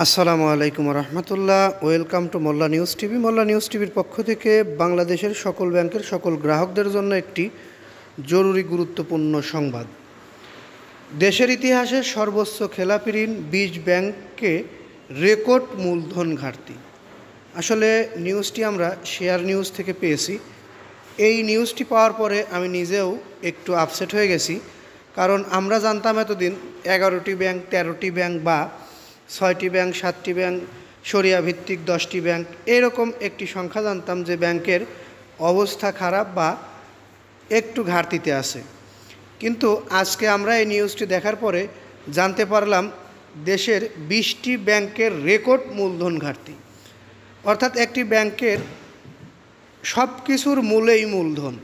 আসসালামু আলাইকুম রহমতুল্লাহ। Welcome to Mollah news TV. Mollah news টিভির পক্ষ থেকে বাংলাদেশের সকল ব্যাংকের সকল গ্রাহকদের জন্য একটি জরুরি গুরুত্বপূর্ণ সংবাদ। দেশের ইতিহাসে সর্বোচ্চ খেলাপি ঋণ 20 ব্যাংকে রেকর্ড মূলধন ঘাটতি। আসলে নিউজটি আমরা শেয়ার নিউজ থেকে পেয়েছি। এই নিউজটি পাওয়ার পরে আমি নিজেও একটু আপসেট হয়ে গেছি, কারণ আমরা জানতাম এতদিন 11টি ব্যাংক, 13টি ব্যাংক বা 6টি ব্যাংক, 7টি ব্যাংক, শরিয়া ভিত্তিক 10টি ব্যাংক, এরকম একটি সংখ্যা জানতাম যে ব্যাংকের অবস্থা খারাপ বা একটু ঘাটতিতে আছে। কিন্তু আজকে আমরা এই নিউজটি দেখার পরে জানতে পারলাম দেশের 20টি ব্যাংকের রেকর্ড মূলধন ঘাটতি। অর্থাৎ একটি ব্যাংকের সব কিছুর মূলেই মূলধন,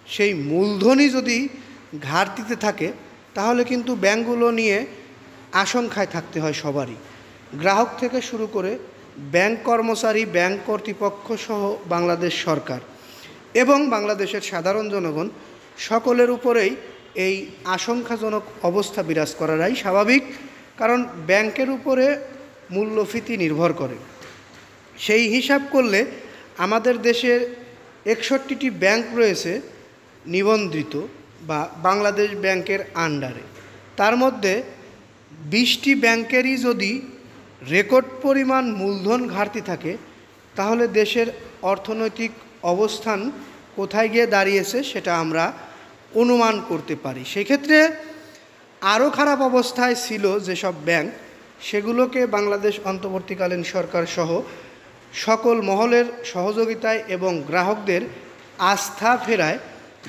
সেই মূলধনই যদি ঘাটতিতে থাকে তাহলে কিন্তু ব্যাংকগুলো নিয়ে আশঙ্কায় থাকতে হয় সবারই, গ্রাহক থেকে শুরু করে ব্যাংক কর্মচারী, ব্যাংক কর্তৃপক্ষ সহ বাংলাদেশ সরকার এবং বাংলাদেশের সাধারণ জনগণ সকলের উপরেই এই আশঙ্কাজনক অবস্থা বিরাজ করাটাই স্বাভাবিক, কারণ ব্যাংকের উপরে মূল্যস্ফীতি নির্ভর করে। সেই হিসাব করলে আমাদের দেশের 61টি ব্যাংক রয়েছে নিবন্ধিত বা বাংলাদেশ ব্যাংকের আন্ডারে। তার মধ্যে 20টি ব্যাংকেরই যদি রেকর্ড পরিমাণ মূলধন ঘাটতি থাকে তাহলে দেশের অর্থনৈতিক অবস্থান কোথায় গিয়ে দাঁড়িয়েছে সেটা আমরা অনুমান করতে পারি। সেক্ষেত্রে আরও খারাপ অবস্থায় ছিল যেসব ব্যাংক, সেগুলোকে বাংলাদেশ অন্তর্বর্তীকালীন সরকার সহ সকল মহলের সহযোগিতায় এবং গ্রাহকদের আস্থা ফেরায়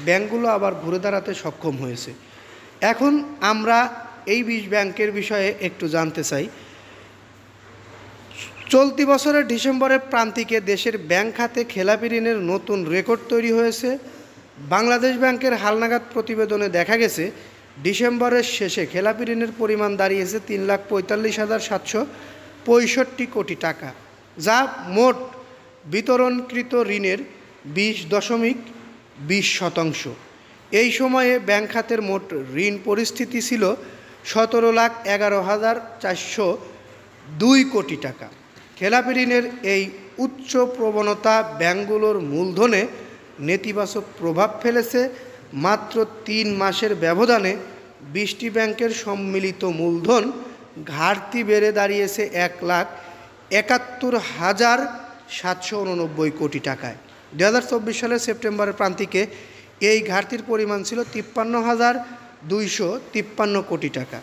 ব্যাংকগুলো আবার ঘুরে দাঁড়াতে সক্ষম হয়েছে। এখন আমরা এই 20 ব্যাংকের বিষয়ে একটু জানতে চাই। চলতি বছরের ডিসেম্বরের প্রান্তিকে দেশের ব্যাংক খাতে খেলাপি ঋণের নতুন রেকর্ড তৈরি হয়েছে। বাংলাদেশ ব্যাংকের হালনাগাদ প্রতিবেদনে দেখা গেছে ডিসেম্বরের শেষে খেলাপি ঋণের পরিমাণ দাঁড়িয়েছে 3,45,765 কোটি টাকা, যা মোট বিতরণকৃত ঋণের 20.20%। এই সময়ে ব্যাংক খাতের মোট ঋণ পরিস্থিতি ছিল 17,11,402 কোটি টাকা। খেলাপি ঋণের এই উচ্চ প্রবণতা ব্যাংকগুলোর মূলধনে নেতিবাচক প্রভাব ফেলেছে। মাত্র 3 মাসের ব্যবধানে 20টি ব্যাংকের সম্মিলিত মূলধন ঘাটতি বেড়ে দাঁড়িয়েছে 1,71,789 কোটি টাকায়। 2024 সালের সেপ্টেম্বরের প্রান্তিকে এই ঘাটতির পরিমাণ ছিল 53,253 কোটি টাকা।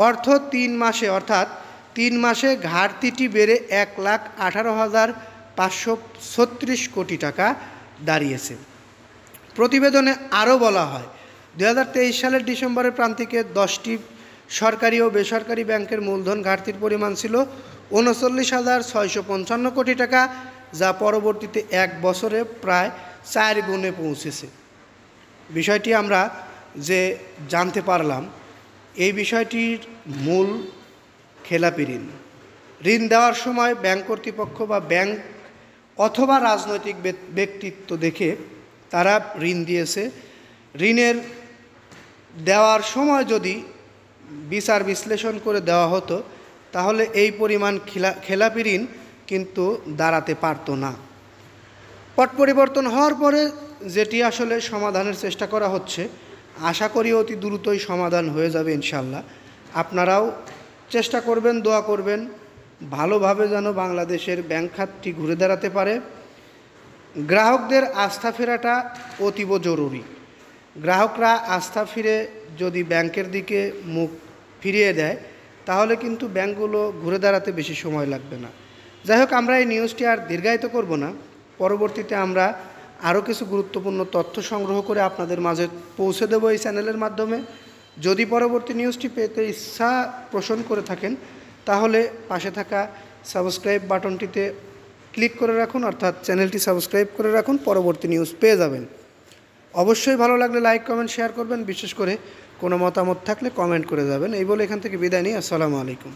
অর্থাৎ 3 মাসে ঘাটতিটি বেড়ে 1,18,536 কোটি টাকা দাঁড়িয়েছে। প্রতিবেদনে আরও বলা হয় 2023 সালের ডিসেম্বরের প্রান্তিকে 10টি সরকারি ও বেসরকারি ব্যাংকের মূলধন ঘাটতির পরিমাণ ছিল 39,655 কোটি টাকা, যা পরবর্তীতে 1 বছরে প্রায় 4 গুণে পৌঁছেছে। বিষয়টি আমরা যে জানতে পারলাম, এই বিষয়টির মূল খেলাপি ঋণ দেওয়ার সময় ব্যাংক কর্তৃপক্ষ বা ব্যাংক অথবা রাজনৈতিক ব্যক্তিত্ব দেখে তারা ঋণ দিয়েছে। ঋণের দেওয়ার সময় যদি বিচার বিশ্লেষণ করে দেওয়া হতো তাহলে এই পরিমাণ খেলাপি ঋণ কিন্তু দাঁড়াতে পারত না। পট পরিবর্তন হওয়ার পরে যেটি আসলে সমাধানের চেষ্টা করা হচ্ছে, আশা করি অতি দ্রুতই সমাধান হয়ে যাবে ইনশাল্লাহ। আপনারাও চেষ্টা করবেন, দোয়া করবেন ভালোভাবে যেন বাংলাদেশের ব্যাংক খাতটি ঘুরে দাঁড়াতে পারে। গ্রাহকদের আস্থা ফেরাটা অতীব জরুরি। গ্রাহকরা আস্থা ফিরে যদি ব্যাংকের দিকে মুখ ফিরিয়ে দেয় তাহলে কিন্তু ব্যাংকগুলো ঘুরে দাঁড়াতে বেশি সময় লাগবে না। যাই হোক, আমরা এই নিউজটি আর দীর্ঘায়িত করব না। পরবর্তীতে আমরা আরও কিছু গুরুত্বপূর্ণ তথ্য সংগ্রহ করে আপনাদের মাঝে পৌঁছে দেব এই চ্যানেলের মাধ্যমে। যদি পরবর্তী নিউজটি পেতে ইচ্ছা পোষণ করে থাকেন তাহলে পাশে থাকা সাবস্ক্রাইব বাটনটিতে ক্লিক করে রাখুন, অর্থাৎ চ্যানেলটি সাবস্ক্রাইব করে রাখুন, পরবর্তী নিউজ পেয়ে যাবেন। অবশ্যই ভালো লাগলে লাইক, কমেন্ট, শেয়ার করবেন। বিশেষ করে কোনো মতামত থাকলে কমেন্ট করে যাবেন। এই বলে এখান থেকে বিদায় নিই। আসসালামু আলাইকুম।